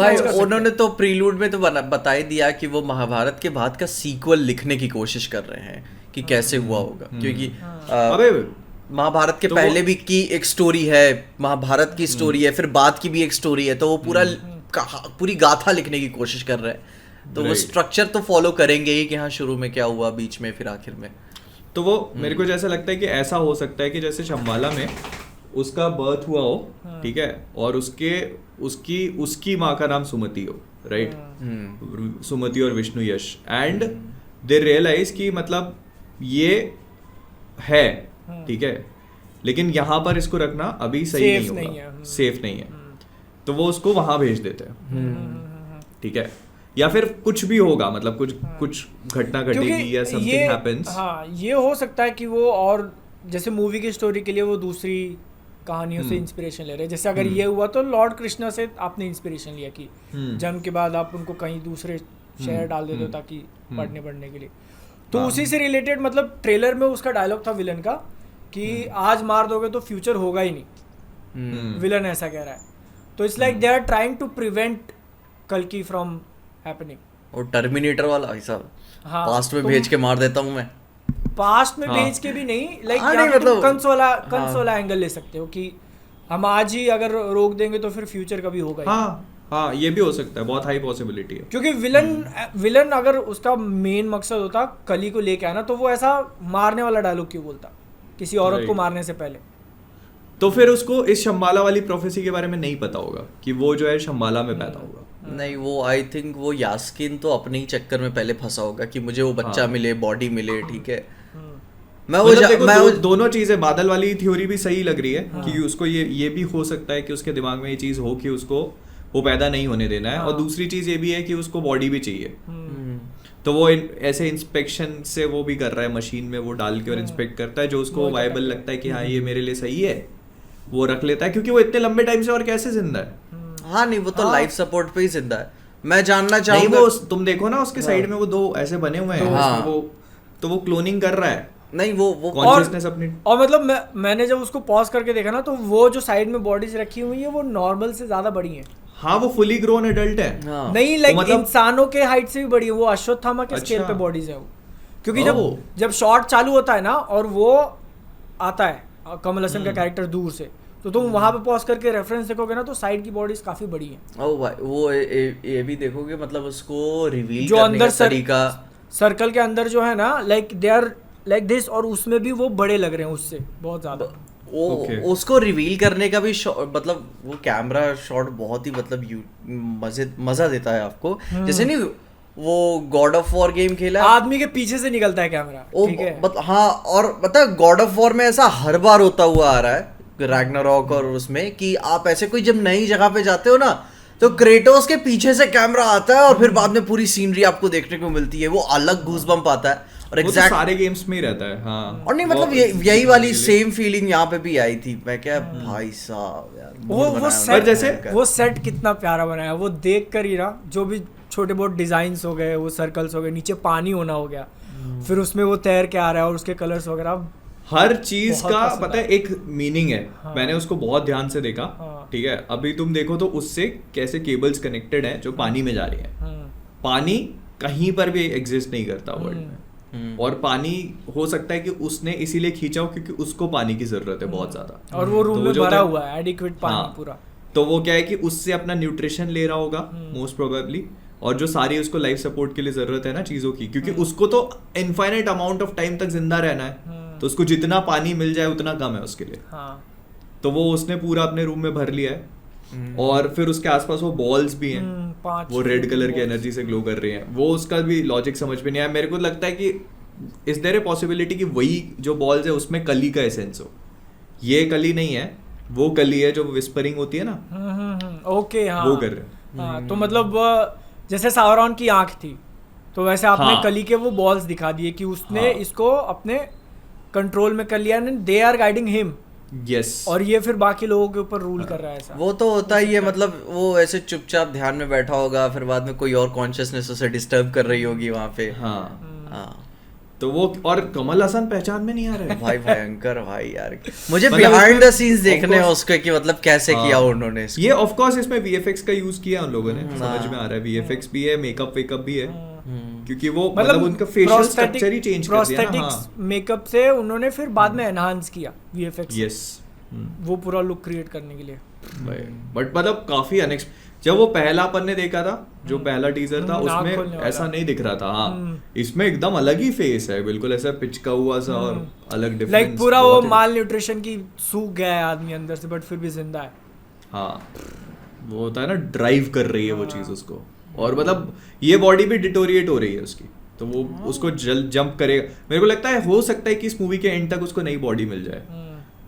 भाई कर सकते उन्होंने तो प्रीलूड में तो बता ही दिया कि वो महाभारत के बाद का सीक्वल लिखने की कोशिश कर रहे हैं कि कैसे हुआ होगा, क्योंकि अबे महाभारत के तो पहले भी की एक स्टोरी है, महाभारत की स्टोरी है, फिर बाद की भी एक स्टोरी है, तो वो पूरी गाथा लिखने की कोशिश कर रहे हैं, तो वो स्ट्रक्चर तो फॉलो करेंगे ही कि हाँ शुरू में क्या हुआ, बीच में, फिर आखिर में। तो वो मेरे को जैसा लगता है कि ऐसा हो सकता है कि जैसे शंबाला में उसका बर्थ हुआ हो, ठीक है, और उसकी माँ का नाम सुमति हो, राइट, सुमति और विष्णु यश, एंड दे रियलाइज कि मतलब ये है, ठीक है, लेकिन यहाँ पर इसको रखना अभी सही नहीं होगा, सेफ नहीं है, तो वो उसको वहां भेज देते हैं, ठीक है, या फिर कुछ भी होगा, मतलब कुछ घटना घटेगी या समथिंग हैपेंस। हाँ, ये हो सकता है कि वो, और जैसे मूवी की स्टोरी के लिए वो दूसरी कहानियों से इंस्पिरेशन ले रहे हैं, जैसे अगर ये हुआ तो लॉर्ड कृष्णा से आपने इंस्पिरेशन लिया कि जन्म के बाद आप उनको कहीं दूसरे शहर डाल देते हो ताकि पढ़ने के लिए, तो उसी से रिलेटेड, मतलब ट्रेलर में उसका डायलॉग था विलन का कि आज मार दोगे तो फ्यूचर होगा ही नहीं, विलन ऐसा कह रहा है, तो it's like they are trying to prevent कल्कि फ्रॉम हैपनिंग। और टर्मिनेटर वाला हिसाब, हाँ, पास्ट में भेज के मार देता हूँ मैं, पास्ट में भेज के भी नहीं, लाइक मतलब कंस वाला एंगल ले सकते हो कि हम आज ही अगर रोक देंगे तो फिर फ्यूचर कभी होगा ही। हाँ, ये भी हो सकता है, बहुत हाई पॉसिबिलिटी है, क्योंकि विलन अगर उसका मेन मकसद होता कली को लेके आना, तो वो ऐसा मारने वाला डायलॉग क्यों बोलता किसी औरत को मारने से पहले? तो फिर उसको इस शंबाला वाली प्रोफेसी के बारे में नहीं पता होगा कि वो जो है शंबाला में पैदा होगा। नहीं, वो आई थिंक वो यास्किन तो अपने ही चक्कर में पहले फंसा होगा कि मुझे वो बच्चा मिले, बॉडी मिले, ठीक है। दोनों चीजें, बादल वाली थ्योरी भी सही लग रही है कि उसको ये भी हो सकता है कि उसके दिमाग में ये चीज हो कि उसको वो पैदा नहीं होने देना है, और दूसरी चीज ये भी है कि उसको बॉडी भी चाहिए, तो वो ऐसे इंस्पेक्शन से वो भी कर रहा है, मशीन में वो डाल के और इंस्पेक्ट करता है, जो उसको वायबल लगता है कि हाँ ये मेरे लिए सही है, वो रख लेता है, क्योंकि वो इतने लंबे टाइम से और कैसे जिंदा है। हाँ नहीं, वो तो लाइफ सपोर्ट पे ही जिंदा है। मैं जानना चाहूंगा, वो तुम देखो ना उसके साइड में वो दो ऐसे बने हुए हैं, तो वो क्लोनिंग कर रहा है। नहीं, वो कॉन्शियसनेस अपनी, और मतलब मैंने जब उसको पॉज करके देखा ना, तो वो जो साइड में बॉडीज रखी हुई है वो नॉर्मल से ज्यादा बड़ी है। हाँ, वो फुली ग्रोन एडल्ट है। हाँ। नहीं, लाइक मतलब इंसानों के हाइट से भी बड़ी है, वो अश्वत्थामा के स्केल पे बॉडीज है वो, क्योंकि जब शॉट चालू होता है ना और वो आता है कमल हसन का कैरेक्टर दूर से, तो तुम वहां पे पॉज करके रेफरेंस देखोगे ना, तो साइड की बॉडीज काफी बड़ी है। ओ भाई, वो ये भी देखोगे, मतलब उसको रिवील जो करने अंदर का तरीका, सर्कल के अंदर जो है ना, like they are like this, और उसमें भी वो बड़े लग रहे हैं उससे बहुत ज्यादा। उसको रिवील करने का भी मतलब वो कैमरा शॉट बहुत ही मतलब मजा देता है आपको। जैसे नहीं वो गॉड ऑफ वॉर गेम खेला, आदमी के पीछे से निकलता है कैमरा, ठीक है। हाँ, और मतलब गॉड ऑफ वॉर में ऐसा हर बार होता हुआ आ रहा है रैग्नारॉक और उसमें, कि आप ऐसे कोई जब नई जगह पे जाते हो ना, तो क्रेटोस के पीछे से कैमरा आता है और फिर बाद में पूरी सीनरी आपको देखने को मिलती है, वो अलग गूज़बम्प आता है। और एग्जैक्ट सारे गेम्स में ही रहता है। हाँ, और नहीं मतलब यही वाली सेम फीलिंग यहाँ पे भी आई थी। मैं क्या भाई साहब यार, वो सेट कितना प्यारा बनाया, वो देख कर ही ना, जो भी छोटे बहुत डिजाइन्स हो गए, वो सर्कल्स हो गए, नीचे पानी होना हो गया, फिर उसमें वो तैर के आ रहा है और उसके कलर्स वगैरह, हर चीज का पता है एक मीनिंग है। हाँ। मैंने उसको बहुत ध्यान से देखा। हाँ। ठीक है, अभी तुम देखो तो उससे कैसे केबल्स कनेक्टेड हैं जो पानी में जा रही हैं। हाँ। पानी कहीं पर भी एग्जिस्ट नहीं करता वर्ल्ड में, और पानी हो सकता है कि उसने इसीलिए खींचा हो क्योंकि उसको पानी की जरूरत है बहुत ज्यादा, और वो रूम में भरा हुआ है एडिक्वेट पानी पूरा, तो वो क्या है कि उससे अपना न्यूट्रिशन ले रहा होगा मोस्ट प्रोबेबली, और जो सारी उसको लाइफ सपोर्ट के लिए जरूरत है ना चीजों की, क्योंकि उसको तो इनफाइनाइट अमाउंट ऑफ टाइम तक जिंदा रहना है, तो उसको जितना पानी मिल जाए उतना कम है उसके लिए। हाँ। तो वो उसने पूरा अपने रूम में भर लिया है, और फिर उसके आसपास वो बॉल्स भी हैं, वो रेड कलर की एनर्जी से ग्लो कर रही हैं। वो उसका भी लॉजिक समझ में नहीं आया। मेरे को लगता है कि इज देयर ए पॉसिबिलिटी कि वही जो बॉल्स है उसमें कली का एसेंस हो। ये कली नहीं है, वो कली है जो विस्परिंग होती है ना। ओके, हाँ, वो कर रहे हैं। तो मतलब जैसे सावरॉन की आंख थी, तो वैसे आपने कली के वो बॉल्स दिखा दिए कि उसने इसको अपने कंट्रोल में कर लिया, they are guiding him. Yes, और ये फिर बाकी लोगों के ऊपर रूल कर रहा है। ऐसा वो तो होता ही है, मतलब वो ऐसे चुपचाप ध्यान में बैठा होगा, फिर बाद में कोई और कॉन्शियसनेस उसे डिस्टर्ब कर रही होगी वहां पे। हाँ। तो वो और कमल हसन पहचान में नहीं आ रहे भाई भयंकर भाई यार, मुझे मतलब बिहाइंड द इसमें सीन्स देखने हैं of course- उसके कि मतलब कैसे हाँ। किया उन्होंने इसको। ये ऑफ कोर्स इसमें वीएफएक्स का यूज किया उन लोगों ने, हाँ। समझ में आ रहा है, वीएफएक्स भी है, मेकअप वेकअप भी है, क्योंकि वो मतलब मतलब उनका फेशियल स्ट्रक्चर ही चेंज कर दिया ना। प्रोस्थेटिक्स मेकअप से उन्होंने फिर बाद में एनहांस किया वीएफएक्स, यस वो पूरा लुक क्रिएट करने के लिए। बट मतलब काफी जब वो पहला अपन ने देखा था, जो पहला टीजर था, नाक खोलने उसमें वाला। ऐसा नहीं दिख रहा था। हाँ, इसमें एकदम अलग ही फेस है, बिल्कुल ऐसा पिचका हुआ सा और अलग डिफरेंस। लाइक पूरा वो माल न्यूट्रिशन की सूख गया है आदमी अंदर से, बट फिर भी जिंदा है। हाँ, वो होता है ना, ड्राइव कर रही है वो चीज उसको, और मतलब ये बॉडी भी डिटोरिएट हो रही है उसकी, तो वो उसको जंप करेगा। मेरे को लगता है हो सकता है कि इस मूवी के एंड तक उसको नई बॉडी मिल जाए।